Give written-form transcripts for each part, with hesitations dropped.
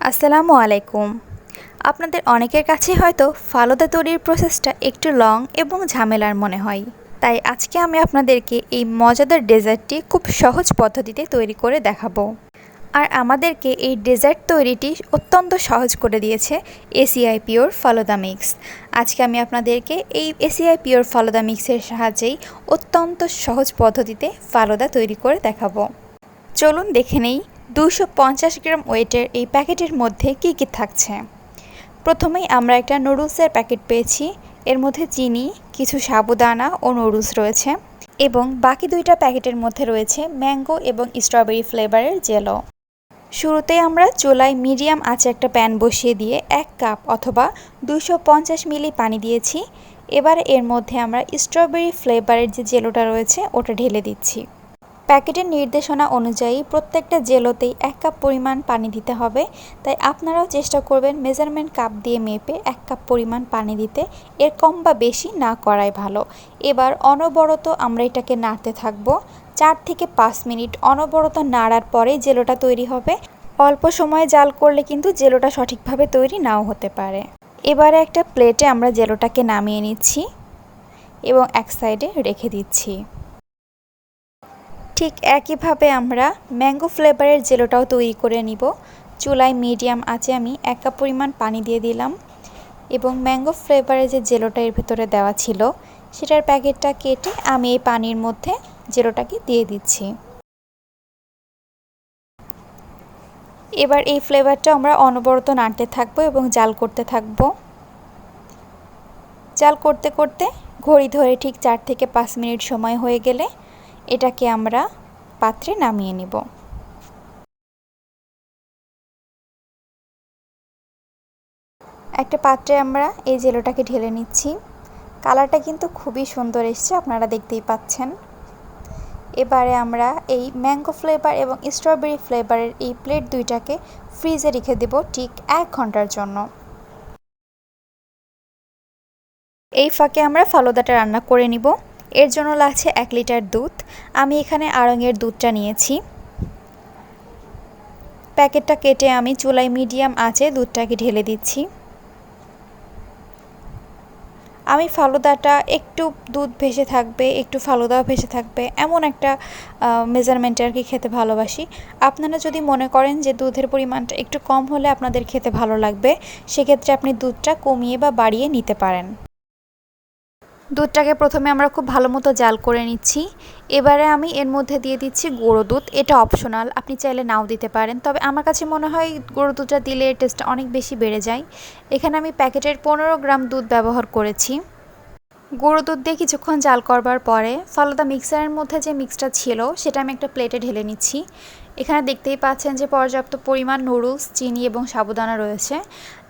আসসালামু আলাইকুম। আপনাদের অনেকের কাছে হয়তো ফালুদা তৈরির প্রসেসটা একটু লং এবং ঝামেলার মনে হয়। তাই আজকে আমি আপনাদেরকে এই মজাদার ডেজার্টটি খুব সহজ পদ্ধতিতে তৈরি করে দেখাবো। আর আমাদেরকে এই ডেজার্ট তৈরিটি অত্যন্ত সহজ করে দিয়েছে এসিআই পিওর ফালুদা মিক্স। আজকে আমি আপনাদেরকে এই এসিআই পিওর ফালুদা মিক্সের সাহায্যেই অত্যন্ত সহজ পদ্ধতিতে ফালুদা তৈরি করে দেখাবো। চলুন দেখে নেই 250 গ্রাম ওয়েটের এই প্যাকেটের মধ্যে কি কি থাকছে। প্রথমেই আমরা একটা নুডলসের প্যাকেট পেয়েছি। এর মধ্যে চিনি, কিছু সাবুদানা ও নুডলস রয়েছে এবং বাকি দুইটা প্যাকেটের মধ্যে রয়েছে ম্যাঙ্গো এবং স্ট্রবেরি ফ্লেভারের জেলো। শুরুতে আমরা চুলায় মিডিয়াম আঁচে একটা প্যান বসিয়ে দিয়ে 1 কাপ অথবা 250 মিলি পানি দিয়েছি। এবার এর মধ্যে আমরা স্ট্রবেরি ফ্লেভারের যে জেলোটা রয়েছে ওটা ঢেলে দিচ্ছি। প্যাকেটের নির্দেশনা অনুযায়ী প্রত্যেকটা জেলোতেই 1 কাপ পরিমাণ পানি দিতে হবে, তাই আপনারাও চেষ্টা করবেন মেজারমেন্ট কাপ দিয়ে মেপে 1 কাপ পরিমাণ পানি দিতে। এর কম বা বেশি না করাই ভালো। এবার অনবরত আমরা এটাকে নাড়তে থাকবো। 4 থেকে 5 মিনিট অনবরত নাড়ার পরে জেলোটা তৈরি হবে। অল্প সময়ে জাল করলে কিন্তু জেলোটা সঠিকভাবে তৈরি নাও হতে পারে। এবারে একটা প্লেটে আমরা জেলোটাকে নামিয়ে নিচ্ছি এবং এক সাইডে রেখে দিচ্ছি। ঠিক একইভাবে আমরা ম্যাঙ্গো ফ্লেভারের জেলোটাও তৈরি করে নিব। চুলায় মিডিয়াম আঁচে আমি 1 কাপ পরিমাণ পানি দিয়ে দিলাম এবং ম্যাঙ্গো ফ্লেভারের যে জেলোটা এর ভিতরে দেওয়া ছিল সেটার প্যাকেটটা কেটে আমি এই পানির মধ্যে জেলোটাকে দিয়ে দিচ্ছি। এবার এই ফ্লেভারটা আমরা অনবরত নাড়তে থাকবো এবং জাল করতে থাকবো। জাল করতে করতে ঘড়ি ধরে ঠিক 4 থেকে 5 মিনিট সময় হয়ে গেলে এটাকে আমরা পাত্রে নামিয়ে নিব। একটা পাত্রে আমরা এই জেলোটাকে ঢেলে নিচ্ছি। কালারটা কিন্তু খুবই সুন্দর এসছে, আপনারা দেখতেই পাচ্ছেন। এবারে আমরা এই ম্যাঙ্গো ফ্লেভার এবং স্ট্রবেরি ফ্লেভারের এই প্লেট দুইটাকে ফ্রিজে রেখে দেব ঠিক 1 ঘন্টার জন্য। এই ফাঁকে আমরা ফালুদাটা রান্না করে নিব। এর জন্য লাগছে 1 লিটার দুধ। আমি এখানে আড়ঙের দুধটা নিয়েছি। প্যাকেটটা কেটে আমি চুলায় মিডিয়াম আঁচে দুধটাকে ঢেলে দিচ্ছি। আমি ফালুদাটা একটু দুধ ভেসে থাকবে, একটু ফালুদাও ভেসে থাকবে, এমন একটা মেজারমেন্টে আর কি খেতে ভালোবাসি। আপনারা যদি মনে করেন যে দুধের পরিমাণটা একটু কম হলে আপনাদের খেতে ভালো লাগবে, সেক্ষেত্রে আপনি দুধটা কমিয়ে বা বাড়িয়ে নিতে পারেন। দুধটাকে প্রথমে আমরা খুব ভালো মতো জাল করে নিচ্ছি। এবারে আমি এর মধ্যে দিয়ে দিচ্ছি গুঁড়ো দুধ। এটা অপশনাল, আপনি চাইলে নাও দিতে পারেন, তবে আমার কাছে মনে হয় গুঁড়ো দুধটা দিলে টেস্টটা অনেক বেশি বেড়ে যায়। এখানে আমি প্যাকেটের 15 গ্রাম দুধ ব্যবহার করেছি। গুঁড়ো দুধ দিয়ে কিছুক্ষণ জাল করবার পরে ফালুদা মিক্সারের মধ্যে যে মিক্সটা ছিল সেটা আমি একটা প্লেটে ঢেলে নিচ্ছি। এখানে দেখতেই পাচ্ছেন যে পর্যাপ্ত পরিমাণ নুডলস, চিনি এবং সাবুদানা রয়েছে।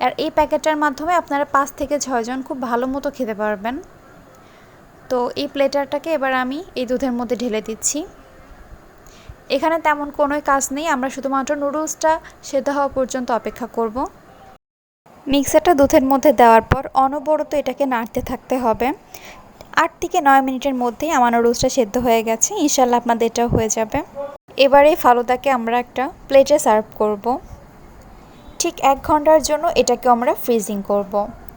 আর এই প্যাকেটটার মাধ্যমে আপনারা 5 থেকে 6 জন খুব ভালো মতো খেতে পারবেন। তো এই প্লেটারটাকে এবার আমি এই দুধের মধ্যে ঢেলে দিচ্ছি। এখানে তেমন কোনো কাজ নেই, আমরা শুধুমাত্র নুডলসটা সেদ্ধ হওয়া পর্যন্ত অপেক্ষা করব। মিক্সারটা দুধের মধ্যে দেওয়ার পর অনবরত এটাকে নাড়তে থাকতে হবে। 8 থেকে 9 মিনিটের মধ্যেই আমার নুডলসটা সেদ্ধ হয়ে গেছে। ইনশাল্লাহ আপনাদের এটাও হয়ে যাবে। এবার এই ফালুদাকে আমরা একটা প্লেটে সার্ভ করব। ঠিক 1 ঘন্টার জন্য এটাকে আমরা ফ্রিজিং করব।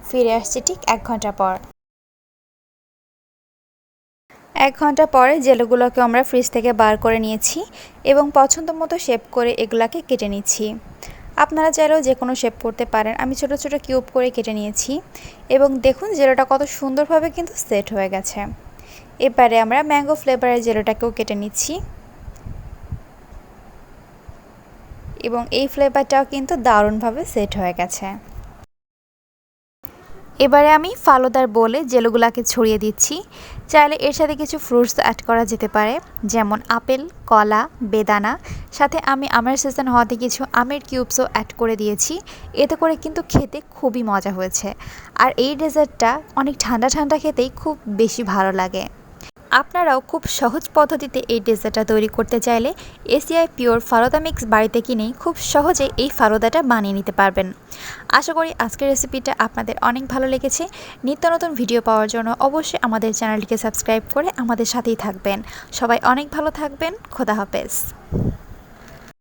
ফিরে আসছি ঠিক 1 ঘন্টা পর। 1 ঘন্টা পরে জেলোগুলোকে আমরা ফ্রিজ থেকে বার করে নিয়েছি এবং পছন্দ মতো শেপ করে এগুলাকে কেটে নিচ্ছি। আপনারা চাইলেও যে কোনো শেপ করতে পারেন। আমি ছোট ছোট কিউব করে কেটে নিয়েছি এবং দেখুন জেলোটা কত সুন্দরভাবে কিন্তু সেট হয়ে গেছে। এবারে আমরা ম্যাঙ্গো ফ্লেভারের জেলোটাকেও কেটে নিচ্ছি এবং এই ফ্লেভারটাও কিন্তু দারুণভাবে সেট হয়ে গেছে। এবারে আমি ফালুদার বোলে জেলোগুলাকে ছড়িয়ে দিচ্ছি। চাইলে এর সাথে কিছু ফ্রুটস অ্যাড করা যেতে পারে, যেমন আপেল, কলা, বেদানা। সাথে আমি আমের সিজন হওয়াতে কিছু আমের কিউবসও অ্যাড করে দিয়েছি। এতে করে কিন্তু খেতে খুবই মজা হয়েছে। আর এই ডেজার্টটা অনেক ঠান্ডা ঠান্ডা খেতেই খুব বেশি ভালো লাগে। আপনারাও খুব সহজ পদ্ধতিতে এই ডেজার্টটা তৈরি করতে চাইলে এসিআই পিওর ফালুদা মিক্স বাড়িতে কিনেই খুব সহজে এই ফালুদাটা বানিয়ে নিতে পারবেন। আশা করি আজকের রেসিপিটা আপনাদের অনেক ভালো লেগেছে। নিত্য নতুন ভিডিও পাওয়ার জন্য অবশ্যই আমাদের চ্যানেলটিকে সাবস্ক্রাইব করে আমাদের সাথেই থাকবেন। সবাই অনেক ভালো থাকবেন। খোদা হাফেজ।